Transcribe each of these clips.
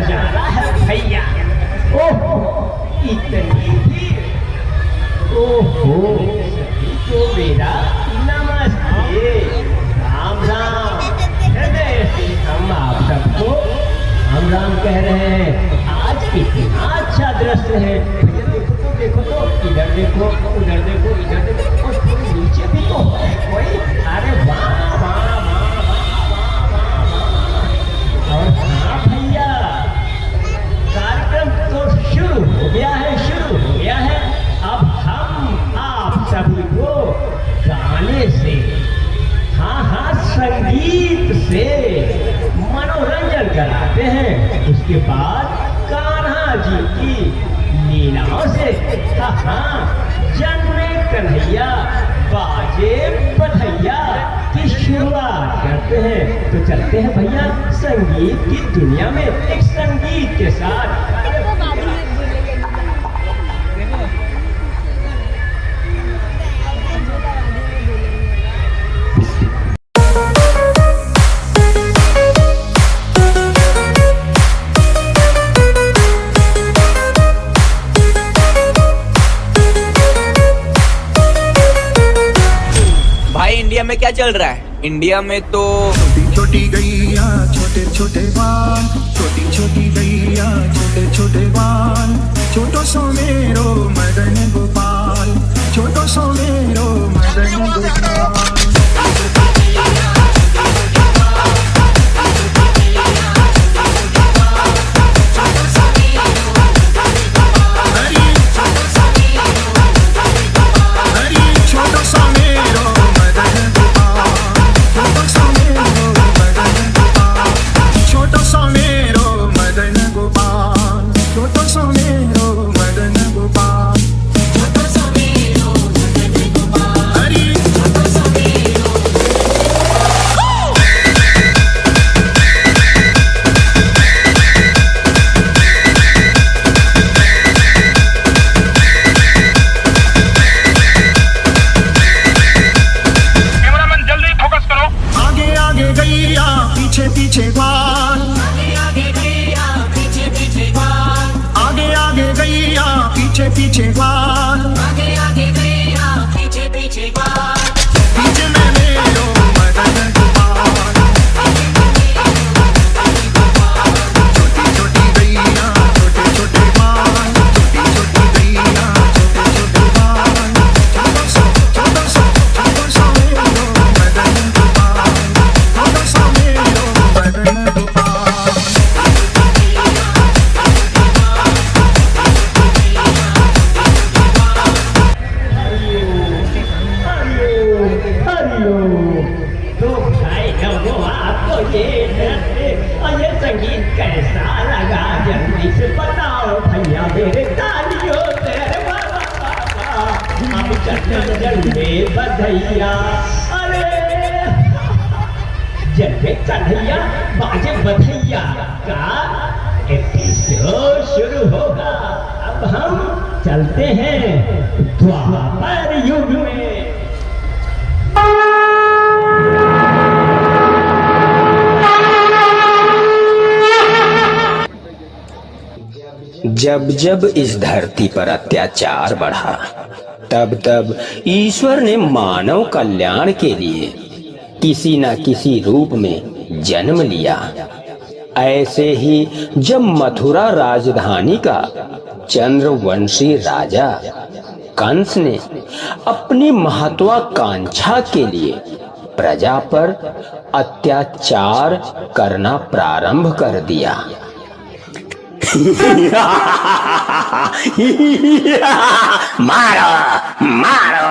नजारा है भैया। ओहो इतनी भीड़। ओहो सभी को मेरा नमस्ते। राम राम। हृदय से हम आप सबको राम राम कह रहे हैं। आज कितना अच्छा दृश्य है भैया। देखो तो इधर देखो उधर देखो इधर देखो और थोड़ी नीचे भी तो है कोई। अरे वाह वाह वाह वाह वाह। और हाँ भैया कार्यक्रम तो शुरू हो गया है, शुरू हो गया है। अब हम आप सभी को गाने से, हाँ हाँ संगीत से मनोरंजन कराते हैं। उसके बाद कान्हा जी की लीलाओं से, हाँ जन्मे कन्हैया बाजे बधैया की शुरुआत करते हैं। तो चलते हैं भैया संगीत की दुनिया में एक संगीत के साथ। इंडिया में क्या चल रहा है? इंडिया में तो छोटी छोटी गैया छोटे छोटे बाल, छोटी छोटी गैया छोटे छोटे बाल, छोटो सो मेरो मदन गोपाल, छोटो सो मेरो मदन गोपाल। पीछे बाल, आगे आगे गैया पीछे पीछे बाल, पीछे में मेरो मदन गोपाल, छोटी छोटी गैया छोटे छोटे बाल, छोटी छोटी गैया छोटे छोटे बाल, छोटो सा मेरो मदन गोपाल, छोटो सा मेरो मदन गोपाल। कैसा लगा जल्दी से बताओ भैया मेरे तालियों से। अब जन्मे बधैया, अरे जन्मे कन्हैया बाजे बधैया का एपिसोड शुरू होगा। अब हम चलते हैं द्वापर युग में। जब जब इस धरती पर अत्याचार बढ़ा, तब तब ईश्वर ने मानव कल्याण के लिए किसी न किसी रूप में जन्म लिया। ऐसे ही जब मथुरा राजधानी का चंद्रवंशी राजा कंस ने अपनी महत्वाकांक्षा के लिए प्रजा पर अत्याचार करना प्रारंभ कर दिया। मारो मारो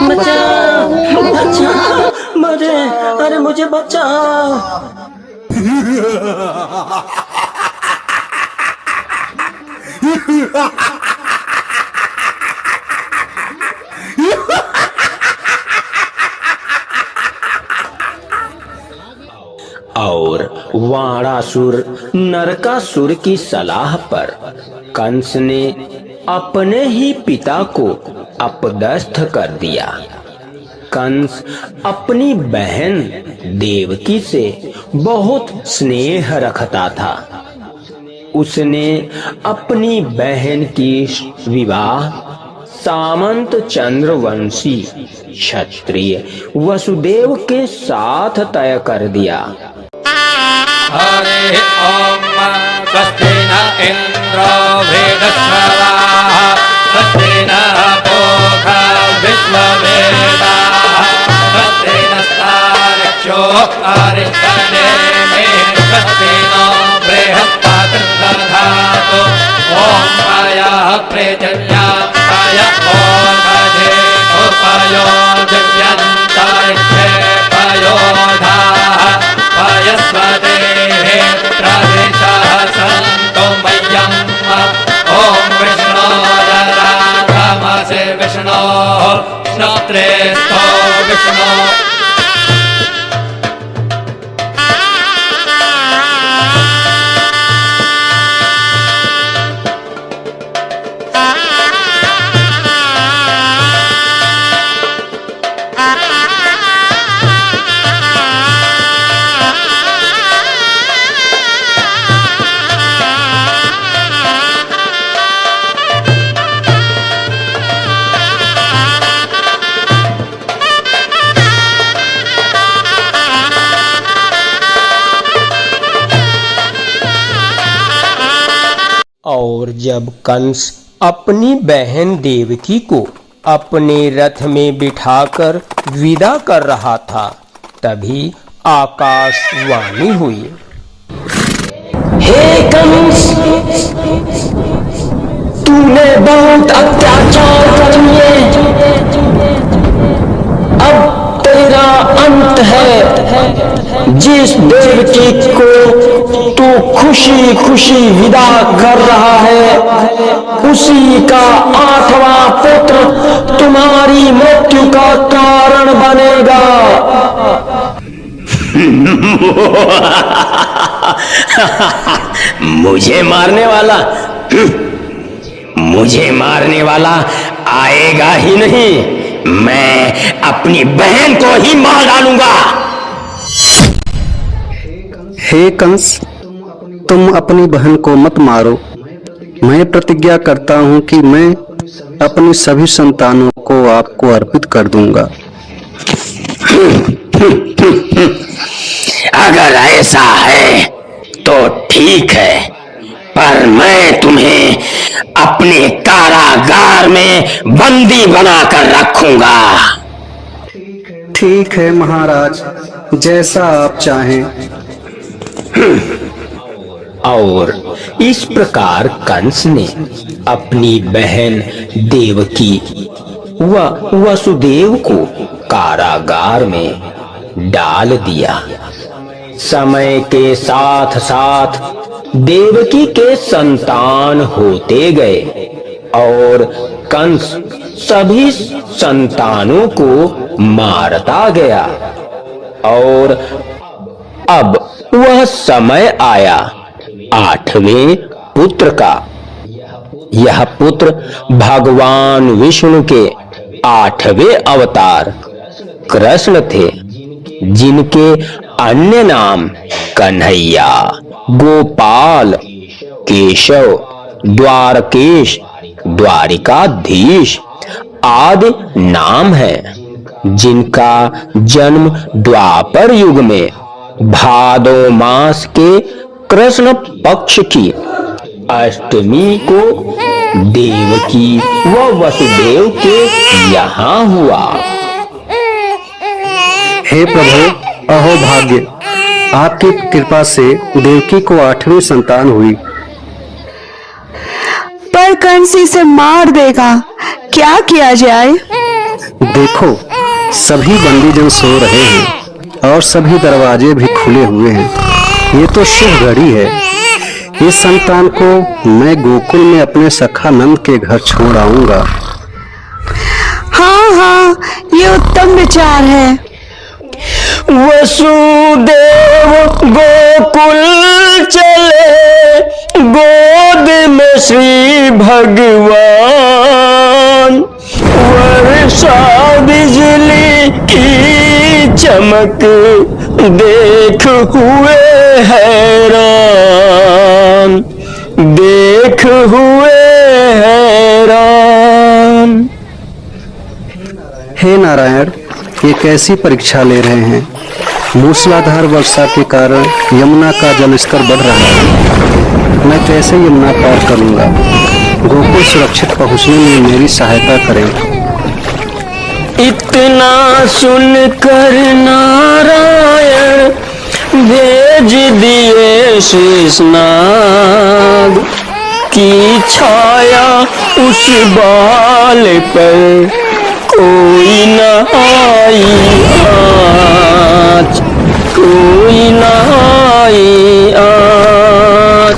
बचाओ बचाओ मुझे, अरे मुझे बचाओ। और वाणासुर नरकासुर की सलाह पर कंस ने अपने ही पिता को अपदस्थ कर दिया। कंस अपनी बहन देवकी से बहुत स्नेह रखता था। उसने अपनी बहन की विवाह सामंत चंद्रवंशी क्षत्रिय वसुदेव के साथ तय कर दिया। हरे ओम स्वस्ति न इंद्रो वृद्धश्रवाः स्वस्ति न पूषा विश्ववेदाः स्वस्ति नस्तार्क्ष्यो अरिष्टनेमिः स्वस्ति नो बृहस्पतिर्दधातु ॐ अयः प्रजन्याय ओषधे उपयो दिव्यन्तरिक्षे पयोधाः पयस्वदेहे प्रदिशः सन्तु मह्यम् ॐ विष्णोरराधमसे विष्णोः श्रोत्रेस्थो विष्णो और जब कंस अपनी बहन देवकी को अपने रथ में बिठाकर विदा कर रहा था, तभी आकाशवाणी हुई। हे कंस, तूने बहुत अत्याचार कर लिए, अब तेरा अंत है। जिस देवकी को तू खुशी खुशी विदा कर रहा है, उसी का 8वां पुत्र तुम्हारी मृत्यु का कारण बनेगा। मुझे मारने वाला आएगा ही नहीं, मैं अपनी बहन को ही मार डालूंगा। हे कंस, तुम अपनी बहन को मत मारो। मैं प्रतिज्ञा करता हूँ कि मैं अपनी सभी संतानों को आपको अर्पित कर दूंगा। अगर ऐसा है तो ठीक है, पर मैं तुम्हें अपने कारागार में बंदी बनाकर रखूंगा। ठीक है महाराज, जैसा आप चाहें। और इस प्रकार कंस ने अपनी बहन देवकी व वसुदेव को कारागार में डाल दिया। समय के साथ साथ देवकी के संतान होते गए और कंस सभी संतानों को मारता गया। और अब वह समय आया 8वें पुत्र का। यह पुत्र भगवान विष्णु के 8वें अवतार कृष्ण थे, जिनके अन्य नाम कन्हैया, गोपाल, केशव, द्वारकेश, द्वारिकाधीश आदि नाम हैं, जिनका जन्म द्वापर युग में भादो मास के कृष्ण पक्ष की अष्टमी को देवकी व वसुदेव के यहाँ हुआ। हे प्रभु, अहो भाग्य, आपकी कृपा से देवकी को 8वीं संतान हुई। पर कंस इसे मार देगा, क्या किया जाए? देखो, सभी बंदीजन सो रहे हैं और सभी दरवाजे भी खुले हुए हैं। ये तो शुभ घड़ी है। इस संतान को मैं गोकुल में अपने सखा नंद के घर छोड़ आऊंगा। हाँ हाँ, ये उत्तम विचार है। वसुदेव गोकुल चले, गोद में श्री भगवान, वर्षा बिजली की चमक देख हुए हैरान, देख हुए हैरान। हे नारायण, ये कैसी परीक्षा ले रहे हैं? मूसलाधार वर्षा के कारण यमुना का जलस्तर बढ़ रहा है। मैं कैसे यमुना पार करूंगा? गोकुल सुरक्षित पहुंचने में मेरी सहायता करें। इतना सुनकर नारायण भेज दिए शेषनाग की छाया उस बाल पर कोई न आई आज, कोई न आई आज।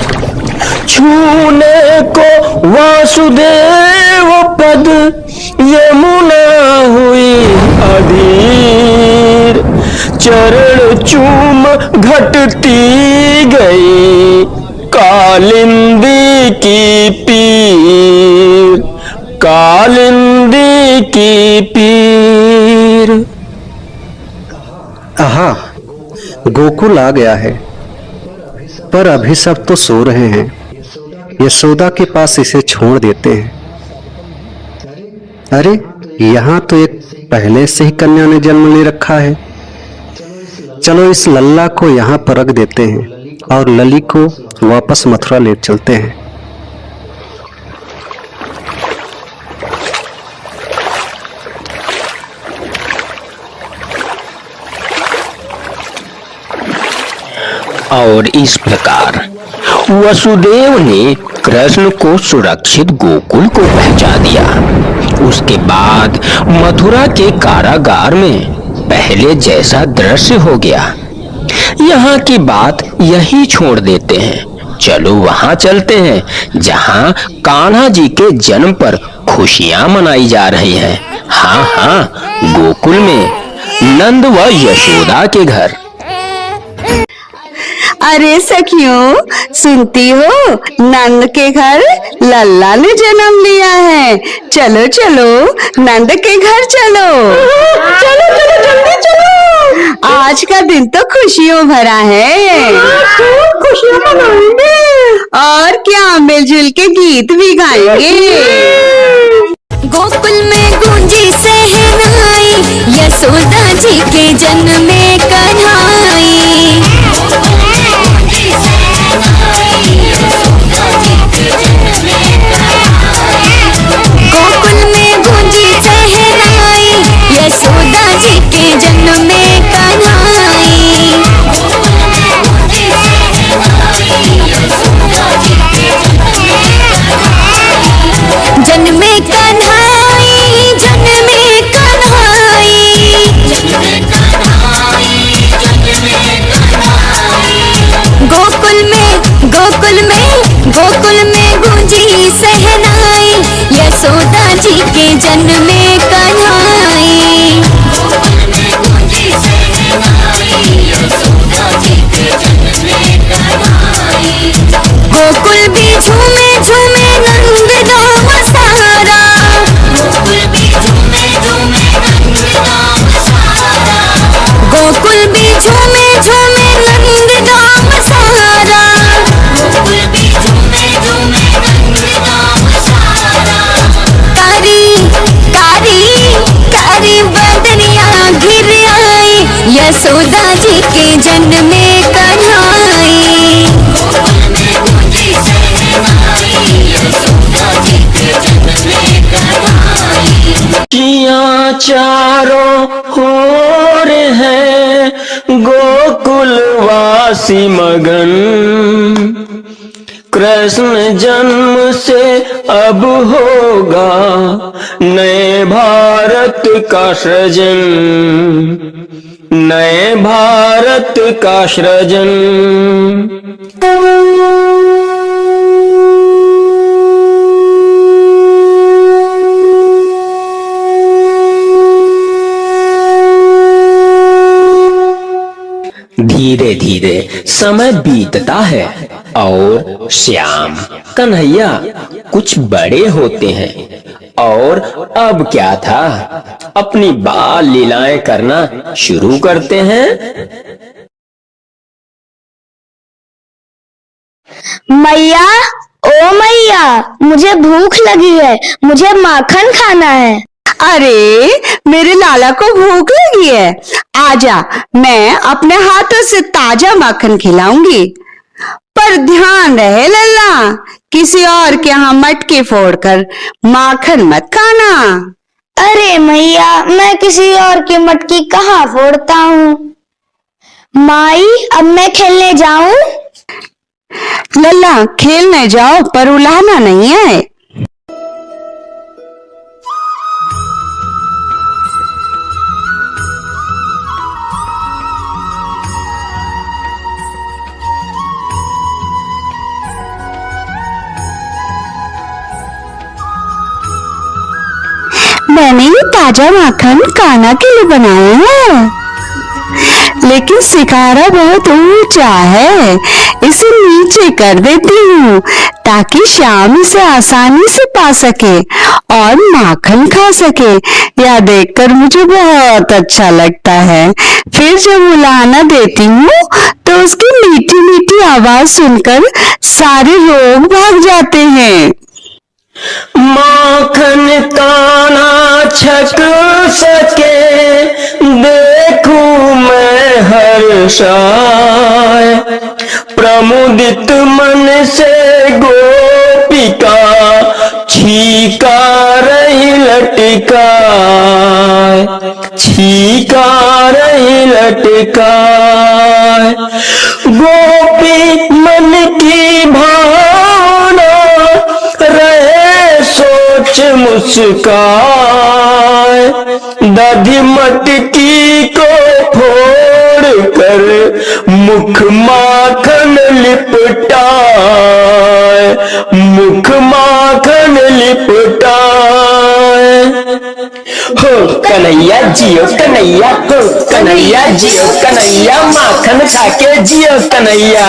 छूने को वासुदेव पद यमुना हुई अधीर, चरण चूम घटती गई कालिंदी की पीर, कालिंदी की पीर। आहा, गोकुल आ गया है, पर अभी सब तो सो रहे हैं। यशोदा के पास इसे छोड़ देते हैं। अरे, यहाँ तो एक पहले से ही कन्या ने जन्म ले रखा है। चलो इस लल्ला को यहाँ पर रख देते हैं और लली को वापस मथुरा ले चलते हैं। और इस प्रकार वसुदेव ने कृष्ण को सुरक्षित गोकुल को पहुंचा दिया। उसके बाद मथुरा के कारागार में पहले जैसा दृश्य हो गया। यहाँ की बात यही छोड़ देते हैं। चलो वहां चलते हैं जहाँ कान्हा जी के जन्म पर खुशियां मनाई जा रही हैं। हाँ हाँ, गोकुल में नंद व यशोदा के घर। अरे सखियों, सुनती हो? नंद के घर लल्ला ने जन्म लिया है। चलो चलो, नंद के घर चलो। चलो चलो, जल्दी चलो। आज का दिन तो खुशियों भरा है। खुशियां मनाएंगे और क्या, मिलजुल के गीत भी गाएंगे। गोकुल में गूंजी सहनाई, यशोदा जी के जन्म में कन्हाई। गोकुल में गूंजी सहनाई, यशोदा जी के जन्म में कन्हाई। जन्मे कन्हाई, जन्मे कन्हाई। गोकुल में, गोकुल में, गोकुल में गूंजी सहनाई, यशोदा जी के जन्म में कन्हाई। गोकुल भी झूमे झूमे नंद गाँव सारा। गोकुल भी झूमे झूमे नंद गाँव सारा। गोकुल भी झूमे झूमे नंद गाँव सारा। गोकुल भी झूमे झूमे नंद गाँव सारा। कारी कारी कारी बदनिया घिर आई, यशोदा जी के जन्म में कन्हाई। किया चारों होर है गोकुलवासी मगन, कृष्ण जन्म से अब होगा नए भारत का सृजन, नए भारत का सृजन। धीरे धीरे समय बीतता है और श्याम कन्हैया कुछ बड़े होते हैं और अब क्या था, अपनी बाल लीलाएं करना शुरू करते हैं। मैया, ओ मैया, मुझे भूख लगी है, मुझे माखन खाना है। अरे मेरे लाला को भूख लगी है, आजा, मैं अपने हाथों से ताजा माखन खिलाऊंगी। पर ध्यान रहे लल्ला, किसी और के यहाँ मटकी फोड़कर माखन मत खाना। अरे मैया, मैं किसी और की मटकी कहाँ फोड़ता हूँ। माई, अब मैं खेलने जाऊं? लल्ला खेलने जाओ, पर उलाहना नहीं है। मैंने ये ताजा माखन कान्हा के लिए बनाया है, लेकिन शिकारा बहुत ऊंचा है, इसे नीचे कर देती हूँ ताकि श्याम इसे आसानी से पा सके और माखन खा सके। यह देखकर मुझे बहुत अच्छा लगता है। फिर जब उलाहना देती हूँ तो उसकी मीठी मीठी आवाज सुनकर सारे लोग भाग जाते हैं। माखन कान्हा छक सके, देखूं मैं हर्षाय, प्रमुदित मन से गोपिका छीका रही लटकाए, छीका रही लटकाए। गोपी मन की भावना रहे सोच मुस्काए, दधी मटकी को फोड़ कर मुख माखन लिपटाए, मुख माखन लिपटाए। हो कन्हैया जियो कन्हैया, हो कन्हैया जियो कन्हैया, माखन खाके जियो कन्हैया।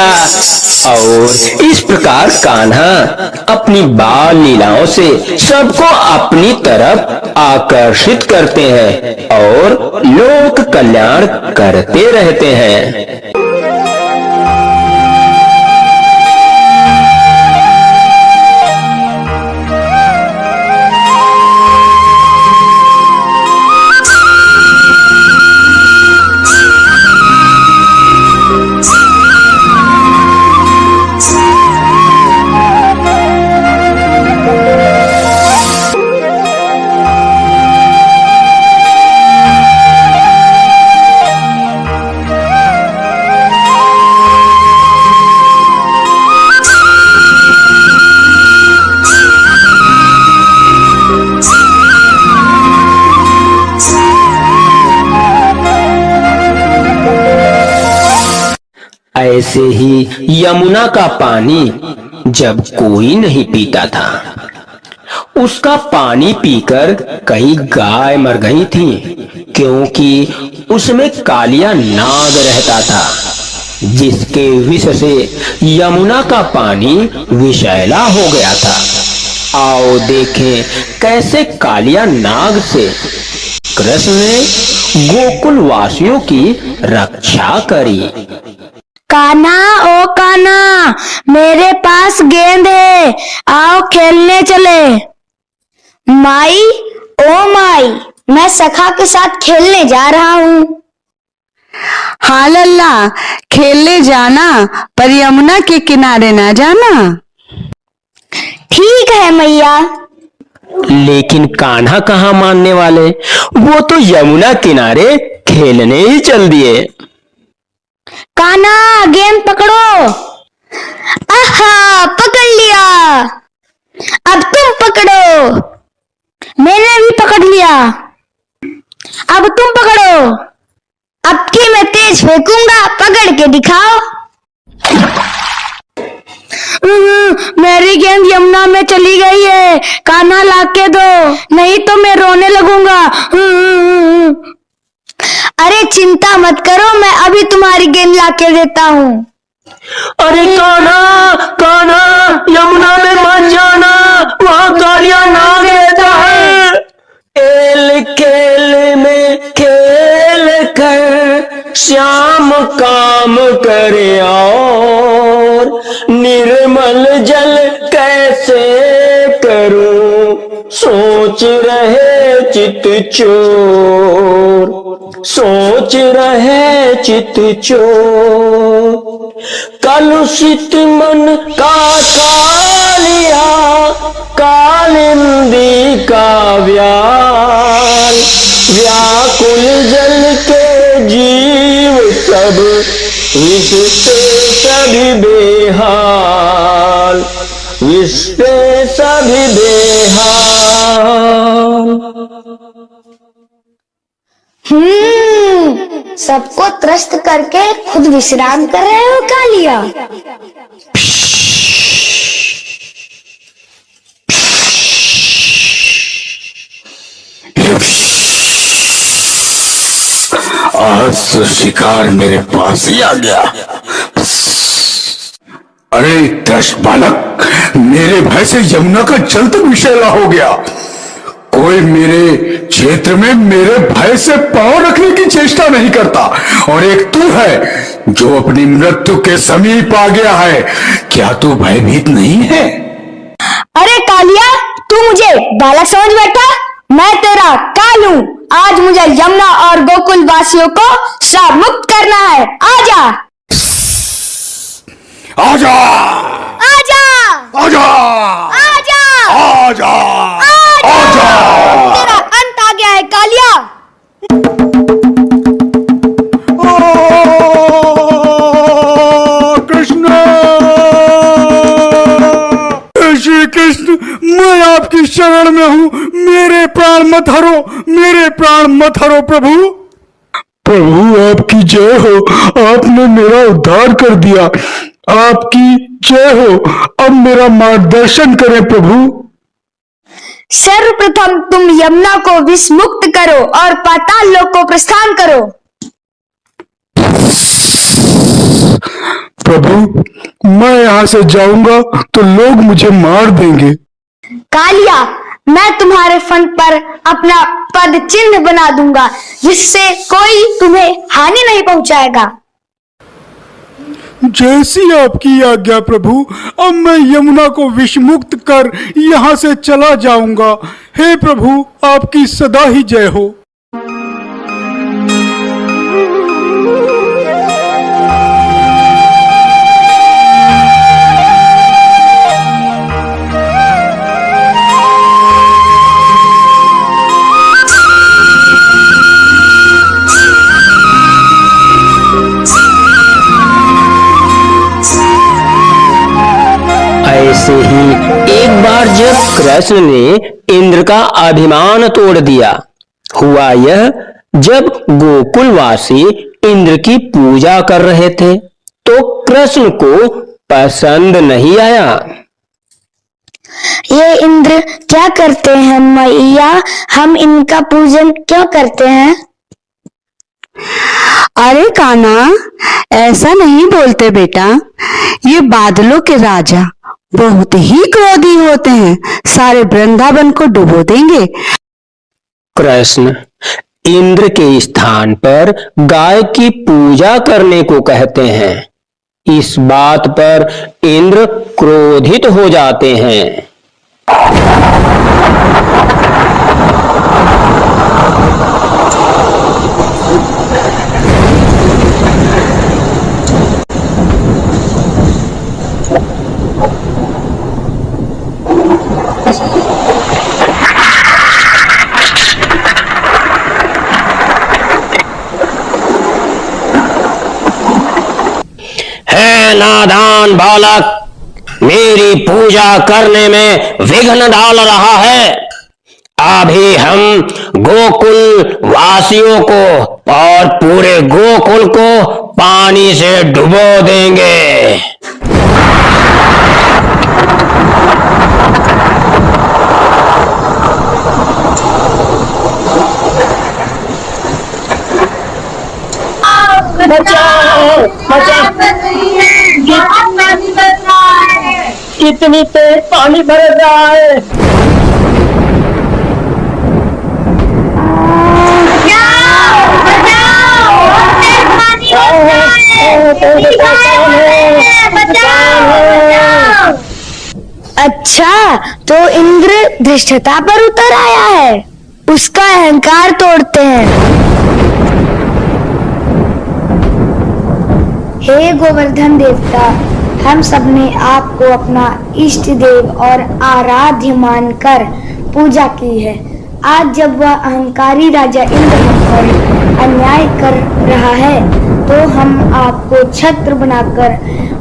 और इस प्रकार कान्हा अपनी बाल लीलाओं से सबको अपनी तरफ आकर्षित करते हैं और लोक कल्याण करते रहते हैं। ऐसे ही यमुना का पानी जब कोई नहीं पीता था, उसका पानी पीकर कई गाय मर गई थी, क्योंकि उसमें कालिया नाग रहता था, जिसके विष से यमुना का पानी विषैला हो गया था। आओ देखें कैसे कालिया नाग से कृष्ण ने गोकुल वासियों की रक्षा करी। कान्हा, ओ कान्हा, मेरे पास गेंद है, आओ खेलने चले। माई, ओ माई, मैं सखा के साथ खेलने जा रहा हूँ। हाँ लल्ला, खेलने जाना, पर यमुना के किनारे ना जाना। ठीक है मैया। लेकिन कान्हा कहाँ मानने वाले, वो तो यमुना किनारे खेलने ही चल दिए। कान्हा, गेंद पकड़ो। आहा, पकड़ लिया। अब तुम पकड़ो। मैंने भी पकड़ लिया। अब तुम पकड़ो। अब की मैं तेज फेंकूंगा, पकड़ के दिखाओ। मेरी गेंद यमुना में चली गई है, कान्हा लाके दो, नहीं तो मैं रोने लगूंगा। अरे चिंता मत करो, मैं अभी तुम्हारी गेंद ला के देता हूँ। अरे कान्हा कान्हा, यमुना में मत जाना, वहां कालिया नाग रहता है। खेल खेल में खेल कर श्याम काम करे, और निर्मल जल कैसे करूं, सोच रहे चित चोर, सोच रहे चित चोर। कलुषित मन का कालिया, कालिंदी का व्याल, व्याकुल जल के जीव सब, इससे सभी बेहाल, इससे सभी बेहाल। सबको त्रस्त करके खुद विश्राम कर रहे हो कालिया। आज तो शिकार मेरे पास ही आ गया। अरे त्रस्त बालक, मेरे भय से यमुना का जल तक विषैला हो गया। कोई मेरे क्षेत्र में मेरे भय से पांव रखने की चेष्टा नहीं करता, और एक तू है जो अपनी मृत्यु के समीप आ गया है। क्या तू भयभीत नहीं है? अरे कालिया, तू मुझे बालक समझ बैठा? मैं तेरा काल हूँ। आज मुझे यमुना और गोकुल वासियों को श्राप मुक्त करना है। आजा आजा आजा आजा आजा आजा आजा। तेरा अंत आ गया है कालिया। कृष्ण, श्री कृष्ण, मैं आपकी शरण में हूँ। मेरे प्राण मत हरो, मेरे प्राण मत हरो प्रभु। प्रभु आपकी जय हो, आपने मेरा उद्धार कर दिया। आपकी जय हो। अब मेरा मार्गदर्शन करें प्रभु। सर्वप्रथम तुम यमुना को विष मुक्त करो और पाताल लोक को प्रस्थान करो। प्रभु, मैं यहाँ से जाऊंगा तो लोग मुझे मार देंगे। कालिया, मैं तुम्हारे फन पर अपना पद चिन्ह बना दूंगा, जिससे कोई तुम्हें हानि नहीं पहुंचाएगा। जैसी आपकी आज्ञा प्रभु। अब मैं यमुना को विषमुक्त कर यहाँ से चला जाऊंगा। हे प्रभु, आपकी सदा ही जय हो। ऐसे ही एक बार जब कृष्ण ने इंद्र का अभिमान तोड़ दिया, हुआ यह, जब गोकुलवासी इंद्र की पूजा कर रहे थे तो कृष्ण को पसंद नहीं आया। ये इंद्र क्या करते हैं मैया? हम इनका पूजन क्यों करते हैं? अरे कान्हा, ऐसा नहीं बोलते बेटा। ये बादलों के राजा बहुत ही क्रोधी होते हैं, सारे वृंदावन को डुबो देंगे। कृष्ण इंद्र के स्थान पर गाय की पूजा करने को कहते हैं। इस बात पर इंद्र क्रोधित हो जाते हैं। है नादान बालक, मेरी पूजा करने में विघ्न डाल रहा है। अभी हम गोकुल वासियों को और पूरे गोकुल को पानी से डुबो देंगे। बचाओ बचाओ, कितनी तेज पानी भर रहा है। अच्छा, तो इंद्र धृष्टता पर उतर आया है, उसका अहंकार तोड़ते हैं। हे गोवर्धन देवता, हम सबने आपको अपना इष्ट देव और आराध्य मानकर पूजा की है। आज जब वह अहंकारी राजा इंद्र हम पर अन्याय कर रहा है, तो हम आपको छत्र बनाकर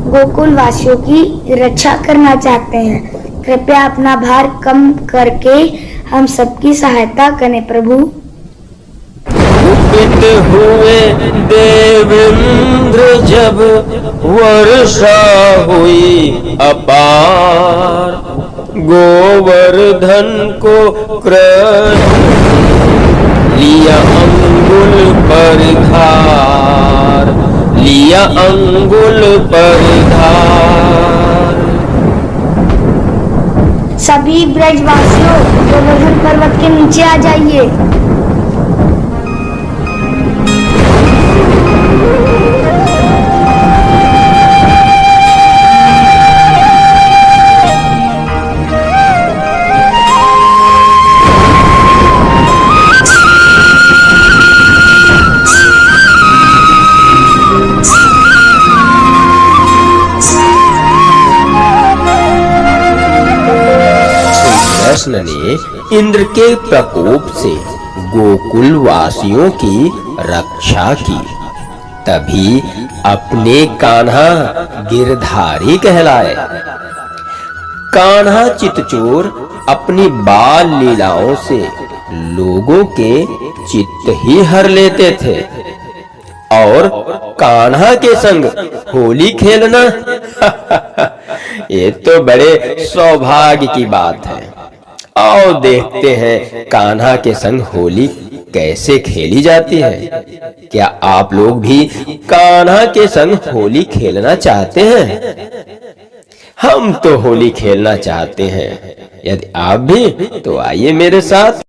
गोकुल वासियों की रक्षा करना चाहते हैं। कृपया अपना भार कम करके हम सबकी सहायता करें प्रभु। कुपित हुए देवेंद्र जब वर्षा हुई अपार, गोवर्धन को कृष्ण लिया अंगुल पर धार, लिया अंगुल पर धार। सभी ब्रजवासियों, गोवर्धन पर्वत के नीचे आ जाइए। कृष्ण ने इंद्र के प्रकोप से गोकुल वासियों की रक्षा की। तभी अपने कान्हा गिरधारी कहलाए। कान्हा चितचोर अपनी बाल लीलाओं से लोगों के चित्त ही हर लेते थे, और कान्हा के संग होली खेलना ये तो बड़े सौभाग्य की बात है। आओ देखते हैं कान्हा के संग होली कैसे खेली जाती है। क्या आप लोग भी कान्हा के संग होली खेलना चाहते हैं? हम तो होली खेलना चाहते हैं। यदि आप भी, तो आइए मेरे साथ।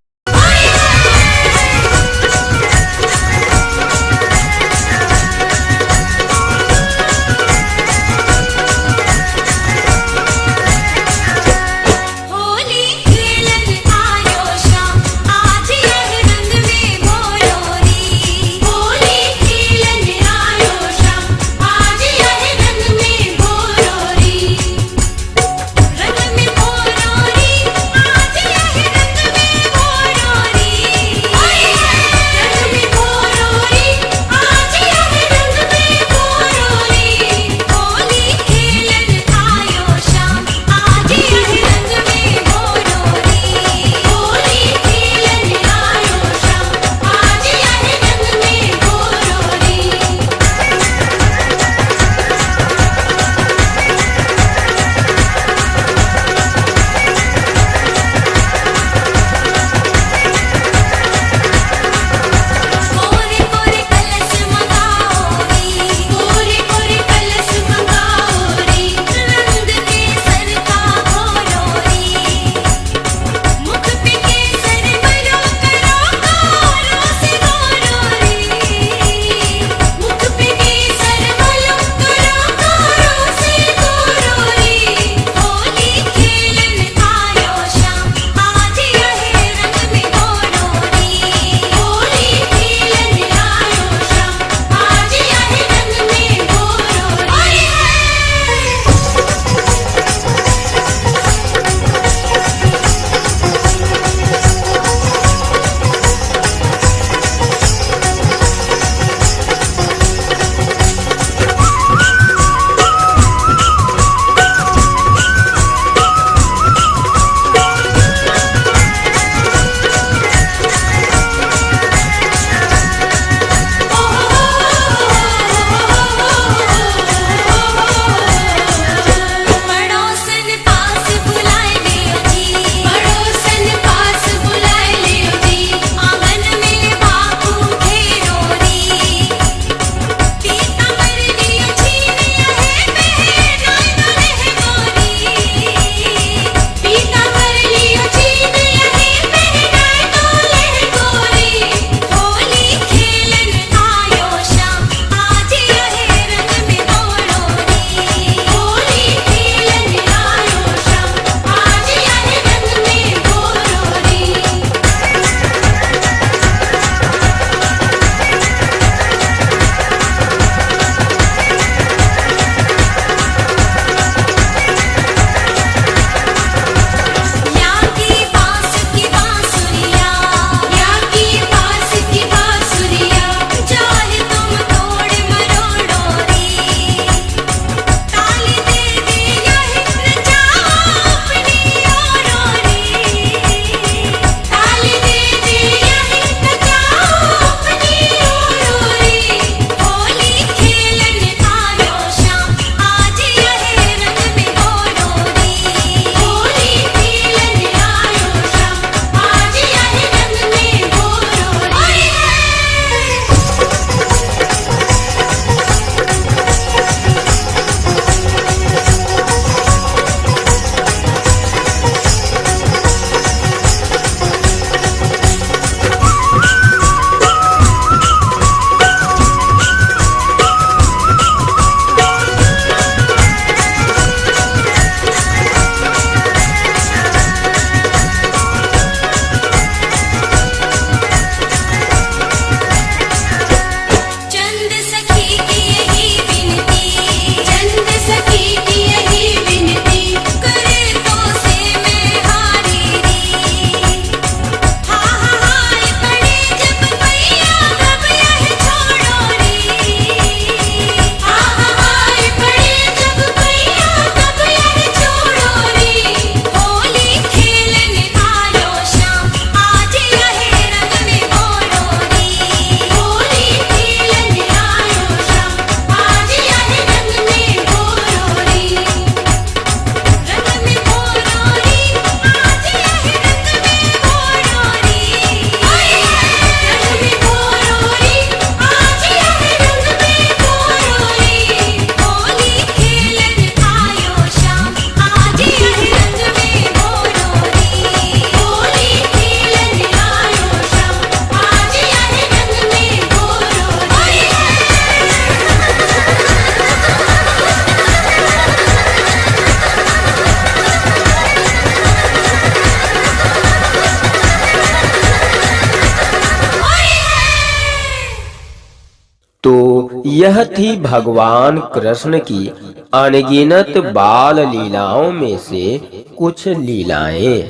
यह थी भगवान कृष्ण की अनगिनत बाल लीलाओं में से कुछ लीलाएं।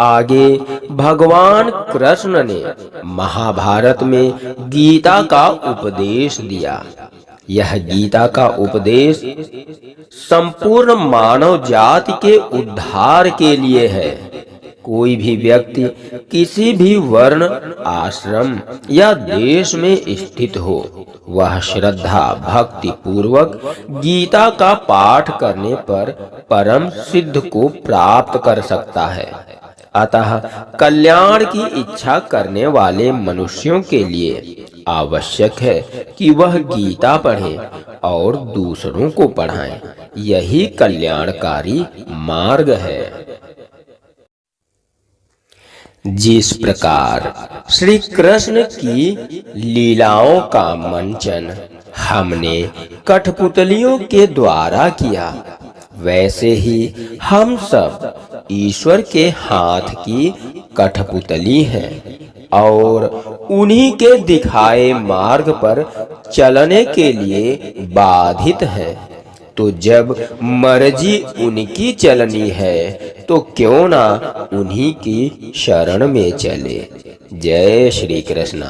आगे भगवान कृष्ण ने महाभारत में गीता का उपदेश दिया। यह गीता का उपदेश संपूर्ण मानव जाति के उद्धार के लिए है। कोई भी व्यक्ति किसी भी वर्ण, आश्रम या देश में स्थित हो, वह श्रद्धा भक्ति पूर्वक गीता का पाठ करने पर परम सिद्ध को प्राप्त कर सकता है। अतः कल्याण की इच्छा करने वाले मनुष्यों के लिए आवश्यक है कि वह गीता पढ़े और दूसरों को पढ़ाएं। यही कल्याणकारी मार्ग है। जिस प्रकार श्री कृष्ण की लीलाओं का मंचन हमने कठपुतलियों के द्वारा किया, वैसे ही हम सब ईश्वर के हाथ की कठपुतली हैं और उन्हीं के दिखाए मार्ग पर चलने के लिए बाधित हैं। तो जब मर्जी उनकी चलनी है तो क्यों ना उन्हीं की शरण में चले। जय श्री कृष्ण।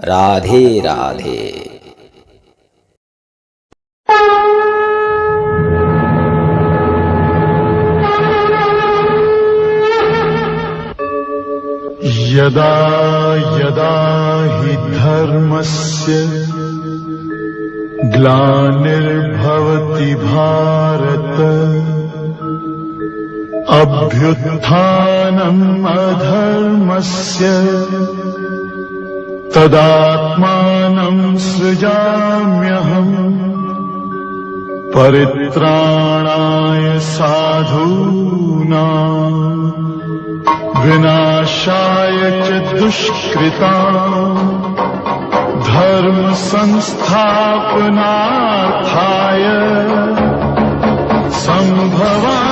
राधे राधे। यदा यदा हि धर्मस्य ग्लानिर्भवति भारत अभ्युत्थानम् अधर्मस्य तदात्मानं सृजाम्यहम् परित्राणाय साधूनां विनाशाय च दुष्कृतां धर्म संस्थापनार्थाय संभवामि